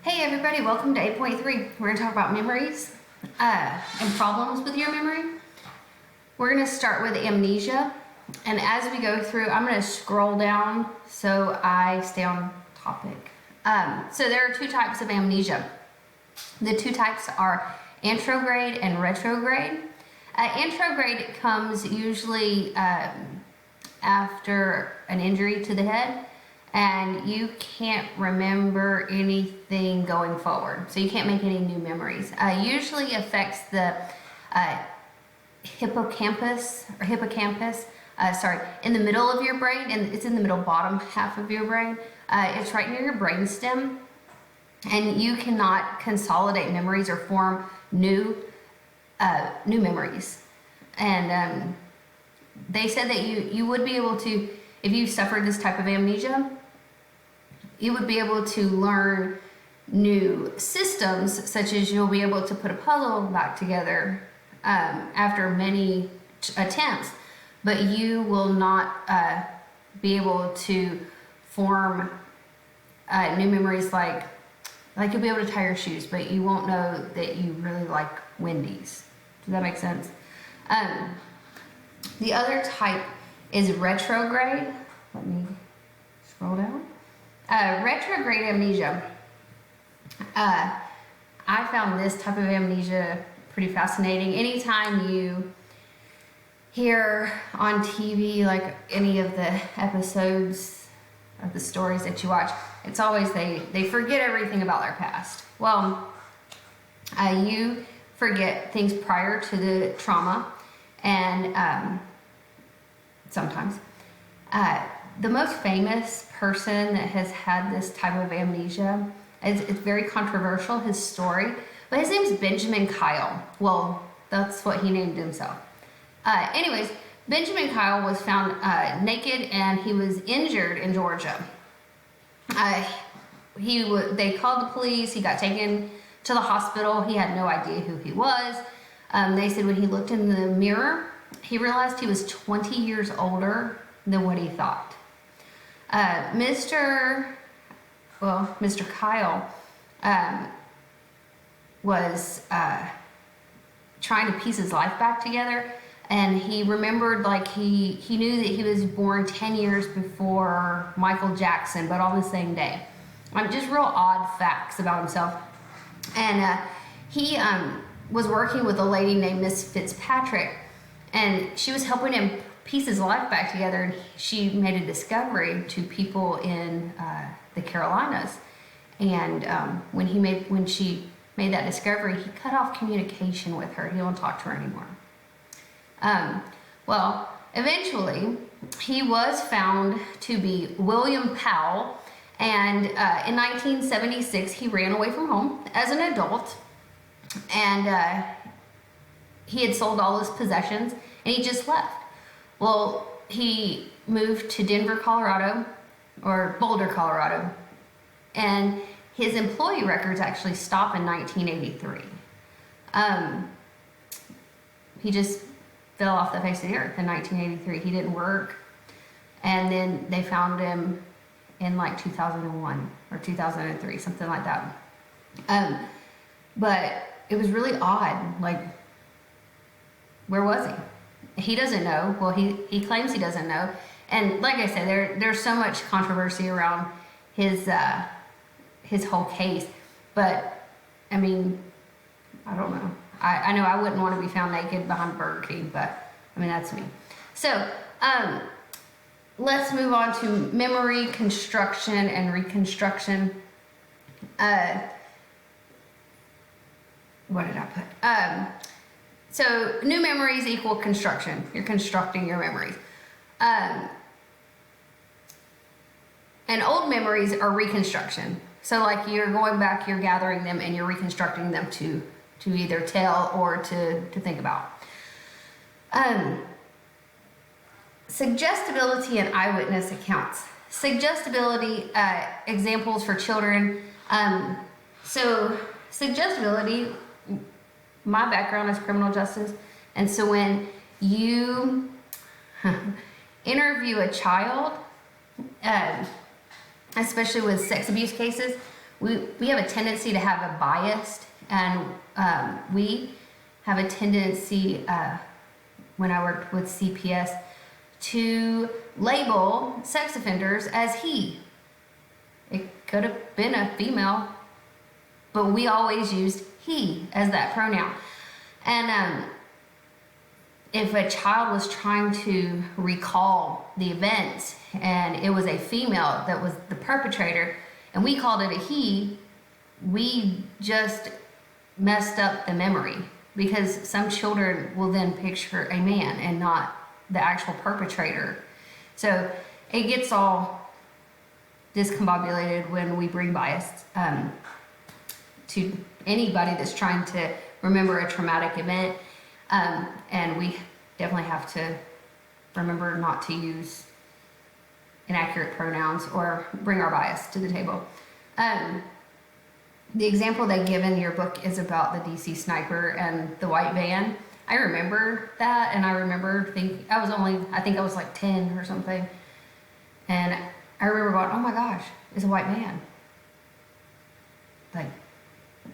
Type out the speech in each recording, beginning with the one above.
Hey everybody, welcome to 8.3. We're going to talk about memories and problems with your memory. We're going to start with amnesia, and as we go through, I'm going to scroll down so I stay on topic. So there are two types of amnesia. The two types are anterograde and retrograde. Anterograde comes usually after an injury to the head, and you can't remember anything going forward. So you can't make any new memories. Usually affects the hippocampus, in the middle of your brain, and it's in the middle bottom half of your brain. It's right near your brainstem, and you cannot consolidate memories or form new memories. And they said that you would be able to, if you suffered this type of amnesia, you would be able to learn new systems, such as you'll be able to put a puzzle back together after many attempts, but you will not be able to form new memories like you'll be able to tie your shoes, but you won't know that you really like Wendy's. Does that make sense? The other type is retrograde. Let me scroll down. Retrograde amnesia. I found this type of amnesia pretty fascinating. Anytime you hear on TV, like any of the episodes of the stories that you watch, it's always they forget everything about their past. Well, you forget things prior to the trauma, and sometimes the most famous person that has had this type of amnesia, it's very controversial, his story, but his name's Benjamin Kyle. Well, that's what he named himself. Anyways, Benjamin Kyle was found naked, and he was injured in Georgia. They called the police. He got taken to the hospital. He had no idea who he was. They said when he looked in the mirror, he realized he was 20 years older than what he thought. Mr. Kyle was trying to piece his life back together, and he remembered, like, he knew that he was born 10 years before Michael Jackson, but on the same day. Just real odd facts about himself. And he was working with a lady named Miss Fitzpatrick, and she was helping him piece his life back together, and she made a discovery to people in the Carolinas. And when she made that discovery, he cut off communication with her. He won't talk to her anymore. Well, eventually, he was found to be William Powell, and in 1976, he ran away from home as an adult, and he had sold all his possessions, and he just left. Well, he moved to Denver, Colorado, or Boulder, Colorado, and his employee records actually stop in 1983. He just fell off the face of the earth in 1983. He didn't work, and then they found him in like 2001 or 2003, something like that. But it was really odd. Like, where was he? He doesn't know. Well, he claims he doesn't know. And like I said, there's so much controversy around his whole case. But I mean, I don't know. I know I wouldn't want to be found naked behind Burger King, but I mean, that's me. So let's move on to memory construction and reconstruction. What did I put? So new memories equal construction. You're constructing your memories. And old memories are reconstruction. So like you're going back, you're gathering them, and you're reconstructing them to either tell or to think about. Suggestibility and eyewitness accounts. Suggestibility, examples for children. So suggestibility, my background is criminal justice, and so when you interview a child, especially with sex abuse cases, we have a tendency to have a bias, and we have a tendency, when I worked with CPS, to label sex offenders as he. It could have been a female, but we always used he as that pronoun. And if a child was trying to recall the event and it was a female that was the perpetrator and we called it a he, we just messed up the memory, because some children will then picture a man and not the actual perpetrator. So it gets all discombobulated when we bring bias to anybody that's trying to remember a traumatic event. And we definitely have to remember not to use inaccurate pronouns or bring our bias to the table. The example they give in your book is about the DC sniper and the white van. I remember that, and I remember thinking, I think I was like 10 or something. And I remember going, oh my gosh, it's a white van. Like,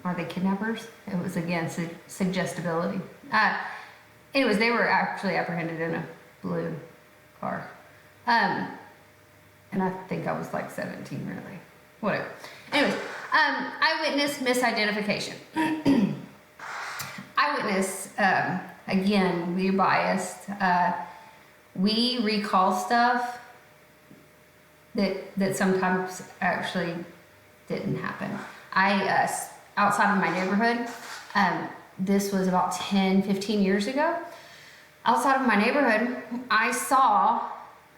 are they kidnappers? It was, again, suggestibility. Anyways, they were actually apprehended in a blue car. And I think I was like 17, really. Whatever. Anyways, eyewitness misidentification. Eyewitness, again, we're biased. We recall stuff that sometimes actually didn't happen. Outside of my neighborhood, this was about 10, 15 years ago. Outside of my neighborhood, I saw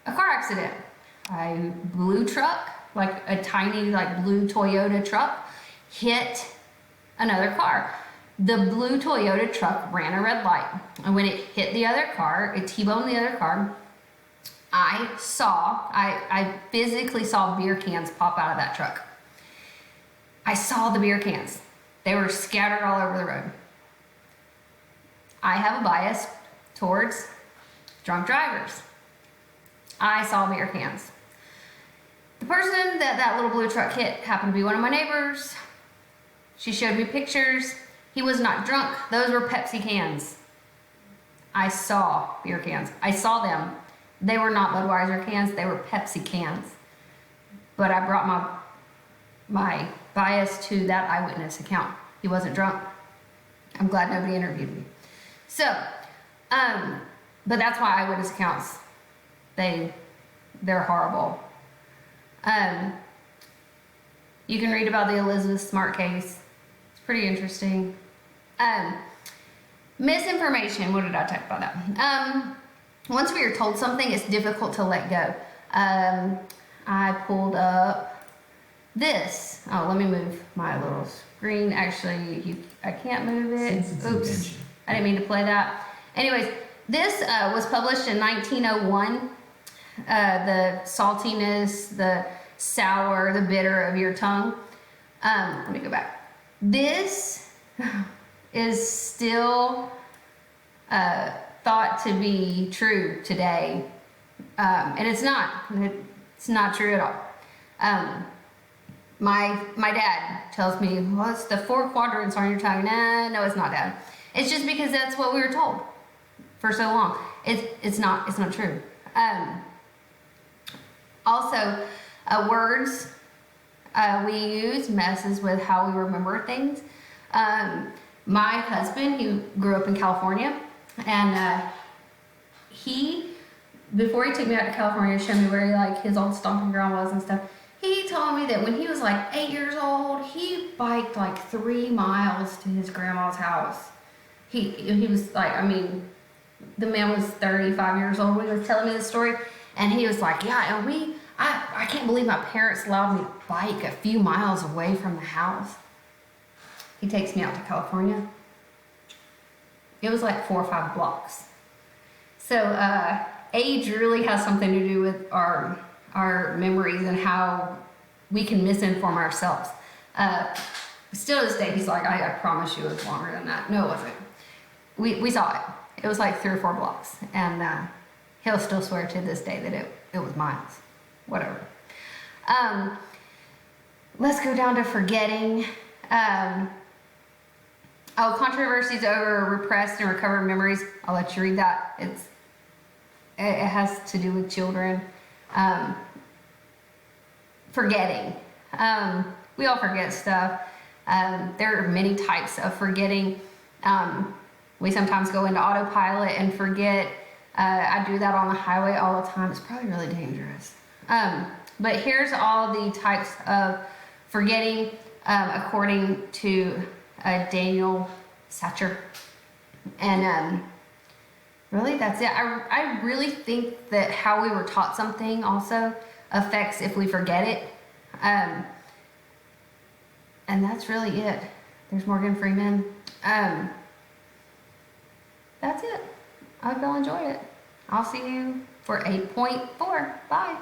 a car accident. A blue truck, like a tiny, like blue Toyota truck, hit another car. The blue Toyota truck ran a red light. And when it hit the other car, it T-boned the other car, I physically saw beer cans pop out of that truck. I saw the beer cans. They were scattered all over the road. I have a bias towards drunk drivers. I saw beer cans. The person that little blue truck hit happened to be one of my neighbors. She showed me pictures. He was not drunk. Those were Pepsi cans. I saw beer cans. I saw them. They were not Budweiser cans. They were Pepsi cans. But I brought my bias to that eyewitness account. He wasn't drunk. I'm glad nobody interviewed me. So, but that's why eyewitness accounts, they're horrible. You can read about the Elizabeth Smart case. It's pretty interesting. Misinformation. What did I talk about that? Once we are told something, it's difficult to let go. I pulled up this. Oh, let me move my little screen. Actually, I can't move it. Oops. I didn't mean to play that. Anyways, this was published in 1901. The saltiness, the sour, the bitter of your tongue. Let me go back. This is still thought to be true today, and it's not. It's not true at all. My dad tells me, well, it's the 4 quadrants on your tongue. Nah, no, it's not, Dad. It's just because that's what we were told for so long. It's not true. Also, words we use messes with how we remember things. My husband, he grew up in California, and before he took me out to California to show me where his old stomping ground was and stuff, he told me that when he was like 8 years old, he biked like 3 miles to his grandma's house. He was like, I mean, the man was 35 years old when he was telling me this story, and he was like, yeah, and I can't believe my parents allowed me to bike a few miles away from the house. He takes me out to California. It was like 4 or 5 blocks. So age really has something to do with our memories and how we can misinform ourselves. Still to this day, he's like, I promise you it was longer than that. No, it wasn't. We saw it. It was like 3 or 4 blocks. And he'll still swear to this day that it was miles. Whatever. let's go down to forgetting. Controversies over repressed and recovered memories. I'll let you read that. It has to do with children. Forgetting. We all forget stuff. There are many types of forgetting. We sometimes go into autopilot and forget. I do that on the highway all the time. It's probably really dangerous. But here's all the types of forgetting according to Daniel Satcher. And really, that's it. I really think that how we were taught something also affects if we forget it. And that's really it. There's Morgan Freeman. That's it. I hope y'all enjoyed it. I'll see you for 8.4. Bye.